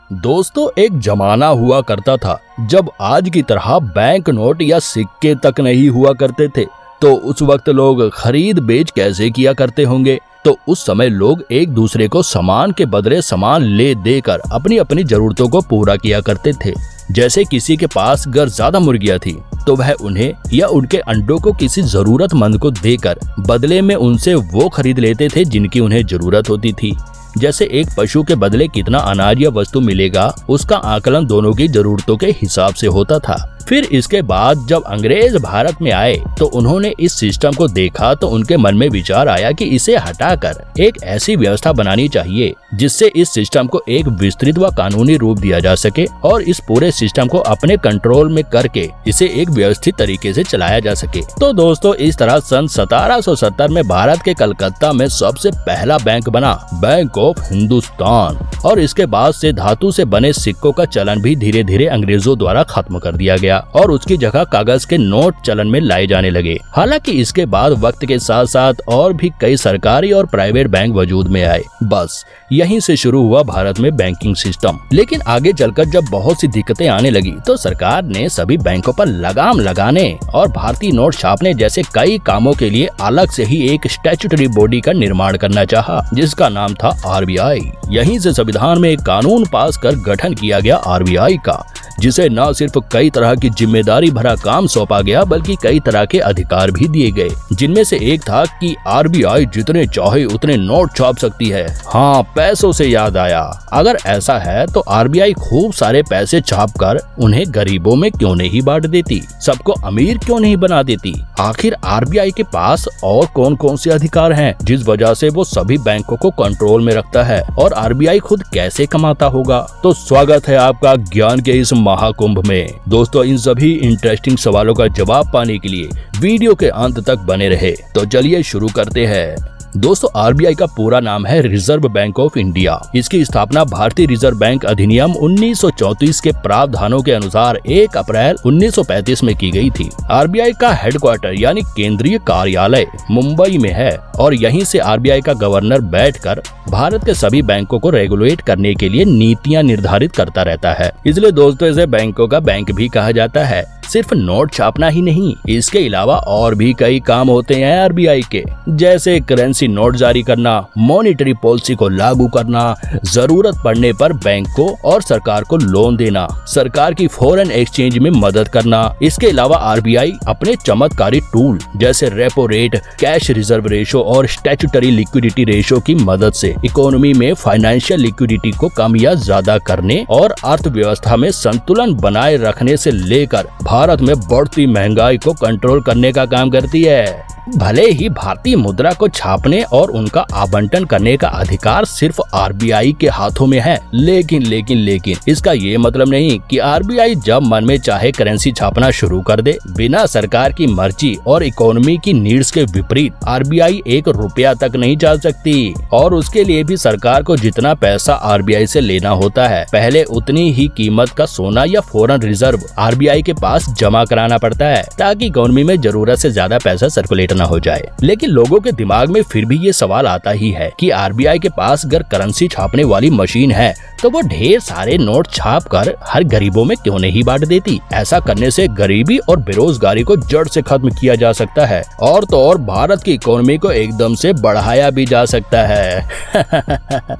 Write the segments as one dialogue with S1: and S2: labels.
S1: दोस्तों, एक जमाना हुआ करता था जब आज की तरह बैंक नोट या सिक्के तक नहीं हुआ करते थे। तो उस वक्त लोग खरीद बेच कैसे किया करते होंगे। तो उस समय लोग एक दूसरे को सामान के बदले सामान ले देकर अपनी अपनी जरूरतों को पूरा किया करते थे। जैसे किसी के पास अगर ज्यादा मुर्गियां थी तो वह उन्हें या उनके अंडों को किसी जरूरतमंद को देकर बदले में उनसे वो खरीद लेते थे जिनकी उन्हें जरूरत होती थी। जैसे एक पशु के बदले कितना अनाज या वस्तु मिलेगा, उसका आकलन दोनों की जरूरतों के हिसाब से होता था। फिर इसके बाद जब अंग्रेज भारत में आए तो उन्होंने इस सिस्टम को देखा तो उनके मन में विचार आया कि इसे हटाकर एक ऐसी व्यवस्था बनानी चाहिए जिससे इस सिस्टम को एक विस्तृत व कानूनी रूप दिया जा सके और इस पूरे सिस्टम को अपने कंट्रोल में करके इसे एक व्यवस्थित तरीके से चलाया जा सके। तो दोस्तों, इस तरह सन 1770 में भारत के कलकत्ता में सबसे पहला बैंक बना, बैंक ऑफ हिंदुस्तान। और इसके बाद से धातु से बने सिक्कों का चलन भी धीरे धीरे अंग्रेजों द्वारा खत्म कर दिया गया और उसकी जगह कागज के नोट चलन में लाए जाने लगे। हालांकि इसके बाद वक्त के साथ साथ और भी कई सरकारी और प्राइवेट बैंक वजूद में आए। बस यहीं से शुरू हुआ भारत में बैंकिंग सिस्टम। लेकिन आगे चलकर जब बहुत सी दिक्कतें आने लगी तो सरकार ने सभी बैंकों पर लगाम लगाने और भारतीय नोट छापने जैसे कई कामों के लिए अलग से ही एक स्टैट्यूटरी बॉडी का निर्माण करना चाहा, जिसका नाम था आरबीआई। यहीं से संविधान में एक कानून पास कर गठन किया गया आरबीआई का, जिसे न सिर्फ कई तरह की जिम्मेदारी भरा काम सौंपा गया बल्कि कई तरह के अधिकार भी दिए गए, जिनमें से एक था कि आरबीआई जितने चाहे उतने नोट छाप सकती है। हाँ, पैसों से याद आया, अगर ऐसा है तो आरबीआई खूब सारे पैसे छाप कर उन्हें गरीबों में क्यों नहीं बांट देती, सबको अमीर क्यों नहीं बना देती। आखिर आरबीआई के पास और कौन कौन से अधिकार हैं जिस वजह से वो सभी बैंकों को कंट्रोल में रखता है, और आरबीआई खुद कैसे कमाता होगा। तो स्वागत है आपका ज्ञान के इस महाकुंभ में। दोस्तों, इन सभी इंटरेस्टिंग सवालों का जवाब पाने के लिए वीडियो के अंत तक बने रहे। तो चलिए शुरू करते हैं। दोस्तों, आरबीआई का पूरा नाम है रिजर्व बैंक ऑफ इंडिया। इसकी स्थापना भारतीय रिजर्व बैंक अधिनियम 1934 के प्रावधानों के अनुसार 1 अप्रैल 1935 में की गई थी। आरबीआई का हेडक्वार्टर यानी केंद्रीय कार्यालय मुंबई में है और यहीं से आरबीआई का गवर्नर बैठकर भारत के सभी बैंकों को रेगुलेट करने के लिए नीतियां निर्धारित करता रहता है। इसलिए दोस्तों, इसे बैंकों का बैंक भी कहा जाता है। सिर्फ नोट छापना ही नहीं, इसके अलावा और भी कई काम होते हैं आरबीआई के, जैसे करेंसी नोट जारी करना, मॉनेटरी पॉलिसी को लागू करना, जरूरत पड़ने पर बैंक को और सरकार को लोन देना, सरकार की फॉरेन एक्सचेंज में मदद करना। इसके अलावा आरबीआई अपने चमत्कारी टूल जैसे repo rate, cash reserve ratio और स्टैट्यूटरी लिक्विडिटी रेशो की मदद से इकोनॉमी में फाइनेंशियल लिक्विडिटी को कम या ज्यादा करने और अर्थव्यवस्था में संतुलन बनाए रखने से लेकर भारत में बढ़ती महंगाई को कंट्रोल करने का काम करती है। भले ही भारतीय मुद्रा को छापने और उनका आवंटन करने का अधिकार सिर्फ आरबीआई के हाथों में है, लेकिन इसका ये मतलब नहीं कि आरबीआई जब मन में चाहे करेंसी छापना शुरू कर दे। बिना सरकार की मर्जी और इकोनॉमी की नीड्स के विपरीत आरबीआई 1 रुपया तक नहीं चाल सकती, और उसके लिए भी सरकार को जितना पैसा आरबीआई से लेना होता है, पहले उतनी ही कीमत का सोना या फॉरेन रिजर्व आरबीआई के पास जमा कराना पड़ता है, ताकि इकोनॉमी में जरूरत से ज्यादा पैसा सर्कुलेट न हो जाए। लेकिन लोगों के दिमाग में फिर भी ये सवाल आता ही है कि आरबीआई के पास अगर करेंसी छापने वाली मशीन है तो वो ढेर सारे नोट छाप कर हर गरीबों में क्यों नहीं बांट देती। ऐसा करने से गरीबी और बेरोजगारी को जड़ से खत्म किया जा सकता है, और तो और भारत की इकोनॉमी को एकदम से बढ़ाया भी जा सकता है।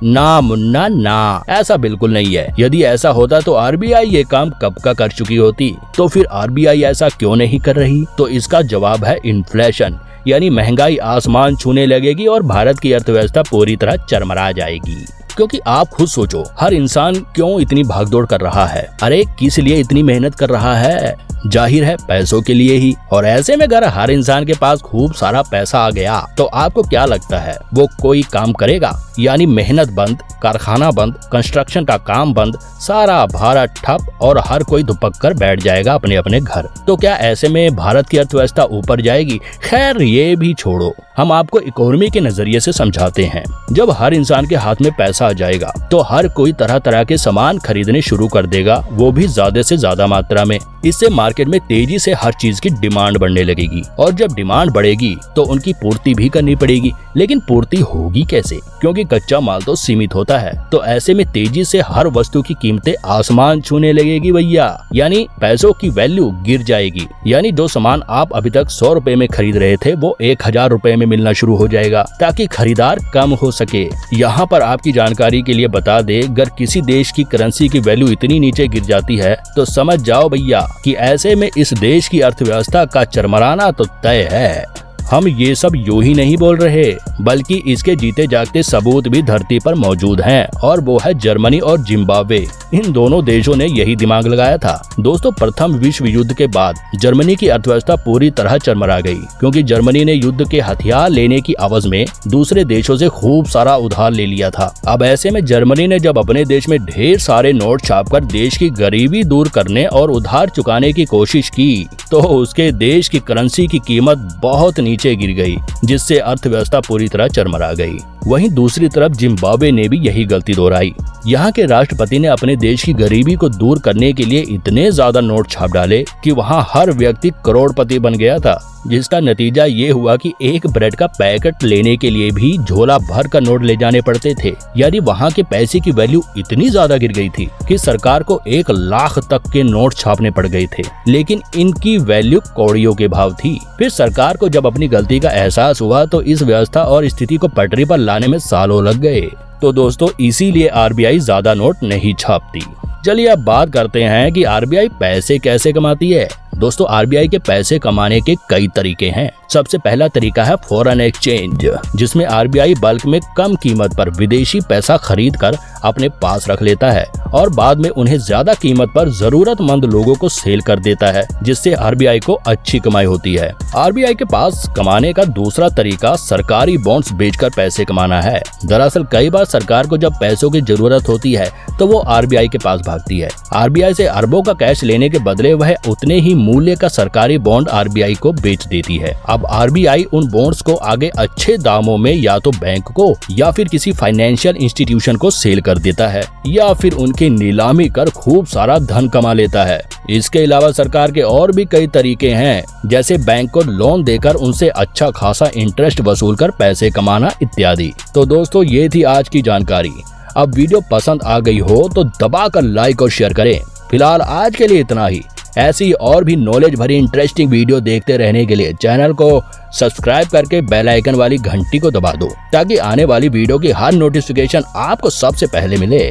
S1: ना मुन्ना ना, ऐसा बिल्कुल नहीं है। यदि ऐसा होता तो आरबीआई ये काम कब का कर चुकी होती। तो फिर आरबीआई ऐसा क्यों नहीं कर रही? तो इसका जवाब है इन्फ्लेशन, यानी महंगाई आसमान छूने लगेगी और भारत की अर्थव्यवस्था पूरी तरह चरमरा जाएगी। क्योंकि आप खुद सोचो, हर इंसान क्यों इतनी भागदौड़ कर रहा है? अरे किस लिए इतनी मेहनत कर रहा है? जाहिर है पैसों के लिए ही। और ऐसे में अगर हर इंसान के पास खूब सारा पैसा आ गया तो आपको क्या लगता है वो कोई काम करेगा? यानी मेहनत बंद, कारखाना बंद, कंस्ट्रक्शन का काम बंद, सारा भारत ठप और हर कोई दुपक कर बैठ जाएगा अपने अपने घर। तो क्या ऐसे में भारत की अर्थव्यवस्था ऊपर जाएगी? खैर ये भी छोड़ो, हम आपको इकोनॉमी के नजरिए से समझाते हैं। जब हर इंसान के हाथ में पैसा आ जाएगा तो हर कोई तरह तरह के सामान खरीदने शुरू कर देगा, वो भी ज्यादा से ज्यादा मात्रा में। इससे मार्केट में तेजी से हर चीज की डिमांड बढ़ने लगेगी और जब डिमांड बढ़ेगी तो उनकी पूर्ति भी करनी पड़ेगी। लेकिन पूर्ति होगी कैसे, क्योंकि कच्चा माल तो सीमित होता है। तो ऐसे में तेजी से हर वस्तु की कीमतें आसमान छूने लगेगी भैया, यानी पैसों की वैल्यू गिर जाएगी। यानी जो सामान आप अभी तक 100 रुपए में खरीद रहे थे वो 1000 रुपए में मिलना शुरू हो जाएगा, ताकि खरीदार कम हो सके। यहाँ पर आपकी जानकारी के लिए बता दे, अगर किसी देश की करेंसी की वैल्यू इतनी नीचे गिर जाती है तो समझ जाओ भैया कि ऐसे में इस देश की अर्थव्यवस्था का चरमराना तो तय है। हम ये सब यूं ही नहीं बोल रहे, बल्कि इसके जीते जागते सबूत भी धरती पर मौजूद हैं, और वो है जर्मनी और जिम्बाब्वे। इन दोनों देशों ने यही दिमाग लगाया था। दोस्तों, प्रथम विश्व युद्ध के बाद जर्मनी की अर्थव्यवस्था पूरी तरह चरमरा गई, क्योंकि जर्मनी ने युद्ध के हथियार लेने की आवाज में दूसरे देशों से खूब सारा उधार ले लिया था। अब ऐसे में जर्मनी ने जब अपने देश में ढेर सारे नोट छापकर देश की गरीबी दूर करने और उधार चुकाने की कोशिश की, तो उसके देश की करेंसी की कीमत बहुत नीचे गिर गई, जिससे अर्थव्यवस्था पूरी तरह चरमरा गई। वहीं दूसरी तरफ जिम्बाब्वे ने भी यही गलती दोहराई। यहाँ के राष्ट्रपति ने अपने देश की गरीबी को दूर करने के लिए इतने ज्यादा नोट छाप डाले कि वहाँ हर व्यक्ति करोड़पति बन गया था, जिसका नतीजा ये हुआ कि एक ब्रेड का पैकेट लेने के लिए भी झोला भर कर नोट ले जाने पड़ते थे। यानी वहाँ के पैसे की वैल्यू इतनी ज्यादा गिर गई थी कि सरकार को 1 लाख तक के नोट छापने पड़ गए थे, लेकिन इनकी वैल्यू कौड़ियों के भाव थी। फिर सरकार को जब अपनी गलती का एहसास हुआ तो इस व्यवस्था और स्थिति को पटरी पर लाने में सालों लग गए। तो दोस्तों, इसीलिए आरबीआई ज्यादा नोट नहीं छापती। चलिए अब बात करते हैं कि आरबीआई पैसे कैसे कमाती है। दोस्तों, आरबीआई के पैसे कमाने के कई तरीके हैं। सबसे पहला तरीका है फॉरेन एक्सचेंज, जिसमें आरबीआई बल्क में कम कीमत पर विदेशी पैसा खरीद कर अपने पास रख लेता है और बाद में उन्हें ज्यादा कीमत पर जरूरतमंद लोगों को सेल कर देता है, जिससे आरबीआई को अच्छी कमाई होती है। आरबीआई के पास कमाने का दूसरा तरीका सरकारी बॉन्ड्स बेचकर पैसे कमाना है। दरअसल कई बार सरकार को जब पैसों की जरूरत होती है तो वो आरबीआई के पास भागती है। आरबीआई से अरबों का कैश लेने के बदले वह उतने ही मूल्य का सरकारी बॉन्ड आरबीआई को बेच देती है। अब आरबीआई उन बॉन्ड्स को आगे अच्छे दामों में या तो बैंक को या फिर किसी फाइनेंशियल इंस्टीट्यूशन को सेल कर देता है, या फिर उनकी नीलामी कर खूब सारा धन कमा लेता है। इसके अलावा सरकार के और भी कई तरीके हैं, जैसे बैंक को लोन देकर उनसे अच्छा खासा इंटरेस्ट वसूल कर पैसे कमाना इत्यादि। तो दोस्तों, ये थी आज की जानकारी। अब वीडियो पसंद आ गई हो तो दबाकर लाइक और शेयर करें। फिलहाल आज के लिए इतना ही। ऐसी और भी नॉलेज भरी इंटरेस्टिंग वीडियो देखते रहने के लिए चैनल को सब्सक्राइब करके बेल आइकन वाली घंटी को दबा दो, ताकि आने वाली वीडियो की हर नोटिफिकेशन आपको सबसे पहले मिले।